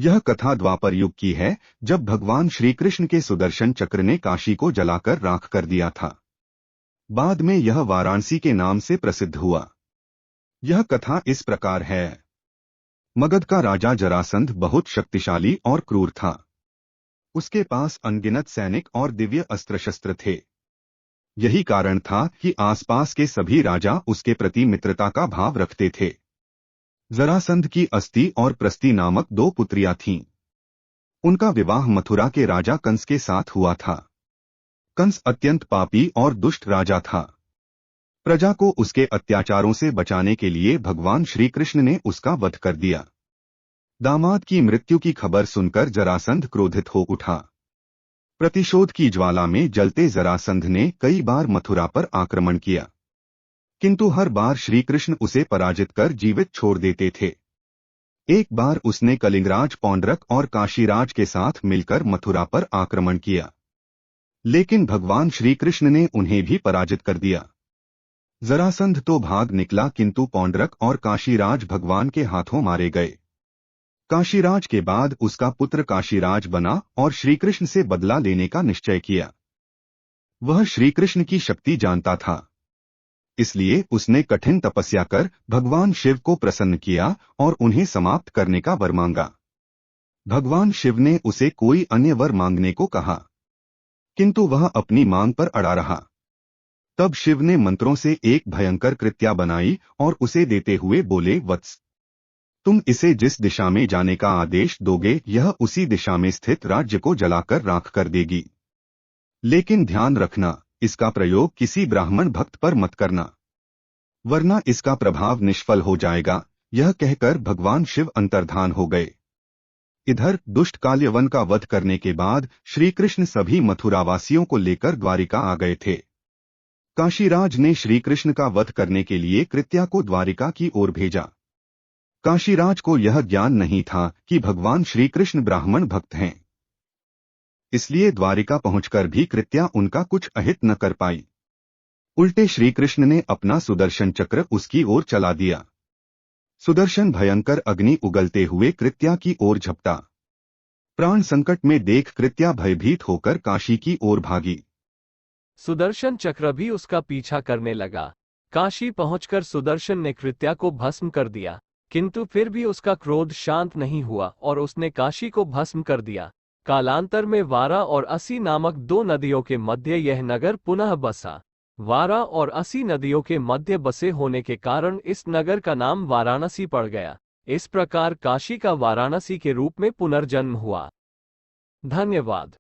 यह कथा द्वापर युग की है, जब भगवान श्री कृष्ण के सुदर्शन चक्र ने काशी को जलाकर राख कर दिया था। बाद में यह वाराणसी के नाम से प्रसिद्ध हुआ। यह कथा इस प्रकार है। मगध का राजा जरासंध बहुत शक्तिशाली और क्रूर था। उसके पास अनगिनत सैनिक और दिव्य अस्त्र शस्त्र थे। यही कारण था कि आसपास के सभी राजा उसके प्रति मित्रता का भाव रखते थे। जरासंध की अस्ति और प्रस्ति नामक दो पुत्रियां थीं। उनका विवाह मथुरा के राजा कंस के साथ हुआ था। कंस अत्यंत पापी और दुष्ट राजा था। प्रजा को उसके अत्याचारों से बचाने के लिए भगवान श्री कृष्ण ने उसका वध कर दिया। दामाद की मृत्यु की खबर सुनकर जरासंध क्रोधित हो उठा। प्रतिशोध की ज्वाला में जलते जरासंध ने कई बार मथुरा पर आक्रमण किया, किंतु हर बार श्री कृष्ण उसे पराजित कर जीवित छोड़ देते थे। एक बार उसने कलिंगराज पौंड्रक और काशीराज के साथ मिलकर मथुरा पर आक्रमण किया, लेकिन भगवान श्री कृष्ण ने उन्हें भी पराजित कर दिया। जरासंध तो भाग निकला, किंतु पौंड्रक और काशीराज भगवान के हाथों मारे गए। काशीराज के बाद उसका पुत्र काशीराज बना और श्रीकृष्ण से बदला लेने का निश्चय किया। वह श्रीकृष्ण की शक्ति जानता था, इसलिए उसने कठिन तपस्या कर भगवान शिव को प्रसन्न किया और उन्हें समाप्त करने का वर मांगा। भगवान शिव ने उसे कोई अन्य वर मांगने को कहा, किंतु वह अपनी मांग पर अड़ा रहा। तब शिव ने मंत्रों से एक भयंकर कृत्या बनाई और उसे देते हुए बोले, वत्स, तुम इसे जिस दिशा में जाने का आदेश दोगे, यह उसी दिशा में स्थित राज्य को जलाकर राख कर देगी। लेकिन ध्यान रखना, इसका प्रयोग किसी ब्राह्मण भक्त पर मत करना, वरना इसका प्रभाव निष्फल हो जाएगा। यह कहकर भगवान शिव अंतर्धान हो गए। इधर दुष्ट काल्यवन का वध करने के बाद श्री कृष्ण सभी मथुरावासियों को लेकर द्वारिका आ गए थे। काशीराज ने श्री कृष्ण का वध करने के लिए कृत्या को द्वारिका की ओर भेजा। काशीराज को यह ज्ञान नहीं था कि भगवान श्री कृष्ण ब्राह्मण भक्त हैं, इसलिए द्वारिका पहुंचकर भी कृत्या उनका कुछ अहित न कर पाई। उल्टे श्री कृष्ण ने अपना सुदर्शन चक्र उसकी ओर चला दिया। सुदर्शन भयंकर अग्नि उगलते हुए कृत्या की ओर झपटा। प्राण संकट में देख कृत्या भयभीत होकर काशी की ओर भागी। सुदर्शन चक्र भी उसका पीछा करने लगा। काशी पहुंचकर सुदर्शन ने कृत्या को भस्म कर दिया, किंतु फिर भी उसका क्रोध शांत नहीं हुआ और उसने काशी को भस्म कर दिया। कालांतर में वारा और असी नामक दो नदियों के मध्य यह नगर पुनः बसा। वारा और असी नदियों के मध्य बसे होने के कारण इस नगर का नाम वाराणसी पड़ गया। इस प्रकार काशी का वाराणसी के रूप में पुनर्जन्म हुआ। धन्यवाद।